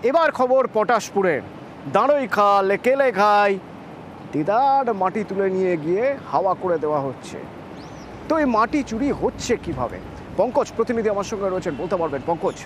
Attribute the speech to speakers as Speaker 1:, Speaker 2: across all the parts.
Speaker 1: এবার খবর পটাশপুরের দাঁড়ই খাল কেলে খাই দিদার মাটি তুলে নিয়ে গিয়ে হাওয়া করে দেওয়া হচ্ছে। তো এই মাটি চুরি হচ্ছে কিভাবে? পঙ্কজ প্রতিনিধি আমার সঙ্গে রয়েছেন, বলতে পারবেন পঙ্কজ?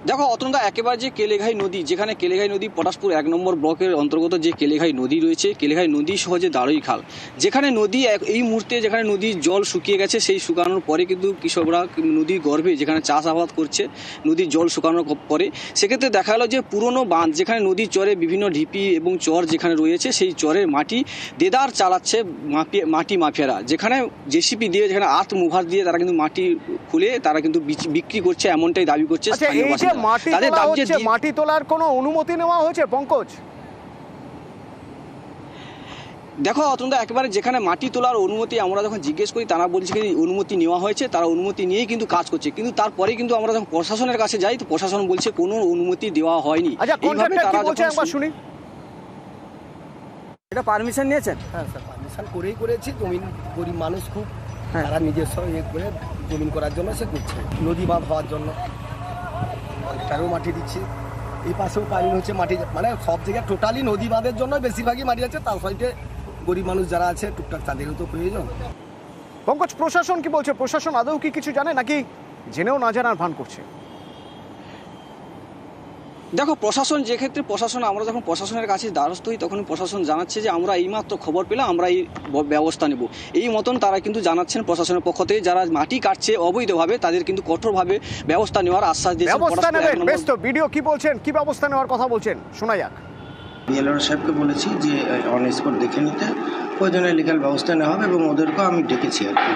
Speaker 2: দেখো অতনদা, একেবারে যে কেলেঘাই নদী, যেখানে কেলেঘাই নদী পটাশপুর 1 নম্বর ব্লকের অন্তর্গত যে কেলেঘাই নদী রয়েছে, কেলেঘাই নদী সহ যে দাঁড়ই খাল, যেখানে নদী এই মুহূর্তে যেখানে নদীর জল শুকিয়ে গেছে, সেই শুকানোর পরে কিন্তু কৃষকরা নদীর গর্ভে যেখানে চাষাবাদ করছে, নদীর জল শুকানোর পরে সেক্ষেত্রে দেখা গেল যে পুরনো বাঁধ, যেখানে নদীর চরে বিভিন্ন ঢিপি এবং চর যেখানে রয়েছে, সেই চরের মাটি দেদার চালাচ্ছে মাটি মাফিয়ারা, যেখানে জেসিপি দিয়ে, যেখানে আর্থ মুভার দিয়ে তারা কিন্তু মাটি খুলে তারা কিন্তু বিক্রি করছে, এমনটাই দাবি করছে স্থানীয় বাসিন্দারা।
Speaker 1: মাটি তোলার কোনো অনুমতি নেওয়া হয়েছে পঙ্কজ?
Speaker 2: দেখো অতনদা, একেবারে যেখানে মাটি তোলার অনুমতি আমরা যখন জিজ্ঞেস করি, তারা বলছে কি অনুমতি নেওয়া হয়েছে, তারা অনুমতি নিয়েই কিন্তু কাজ করছে, কিন্তু তারপরে কিন্তু আমরা যখন প্রশাসনের কাছে যাই, তো প্রশাসন বলছে কোনো অনুমতি দেওয়া হয়নি।
Speaker 1: এইভাবে তারা যখন শুনি,
Speaker 2: এটা পারমিশন নিয়েছেন?
Speaker 3: হ্যাঁ স্যার, পারমিশন করেই করেছি। জমিন গরিব মানুষ খুব, তারা নিজস্ব করে জমিন করার জন্য সে করছে, নদী বাঁধ হওয়ার জন্য তারও মাটি দিচ্ছে। এই পাশেও পাইন হচ্ছে মাটি, মানে সব জায়গায় টোটালি নদী বাঁধের জন্য বেশিরভাগই মাটি আছে। তার সাইডে গরিব মানুষ যারা আছে টুকটাক তাদেরও তো প্রয়োজন।
Speaker 1: পঙ্কজ প্রশাসন কি বলছে? প্রশাসন আদৌ কি কিছু জানে, নাকি জেনেও না জানার ভান করছে?
Speaker 2: দেখো প্রশাসন, যে ক্ষেত্রে প্রশাসন, আমরা যখন প্রশাসনের কাছে দ্বারস্থ হই, তখন প্রশাসন জানাচ্ছে যে আমরা এইমাত্র খবর পেলাম, আমরা এই ব্যবস্থা নেব, এই মতন তারা কিন্তু জানাচ্ছেন প্রশাসনের পক্ষ থেকে। যারা মাটি কাটছে অবৈধভাবে, তাদের কিন্তু কঠোরভাবে ব্যবস্থা নেওয়ার আশ্বাস দিয়েছেন।
Speaker 1: ব্যবস্থা নেবেন, বেশ। তো ভিডিও কি বলছেন, কি ব্যবস্থা নেওয়ার কথা বলছেন, শোনা যাক।
Speaker 4: বিএলআর সাহেবকে বলেছি যে অন স্পট দেখে নিতে, প্রয়োজনে লিগ্যাল ব্যবস্থা নেওয়া হবে এবং ওদেরকেও আমি ডেকেছি আর কি।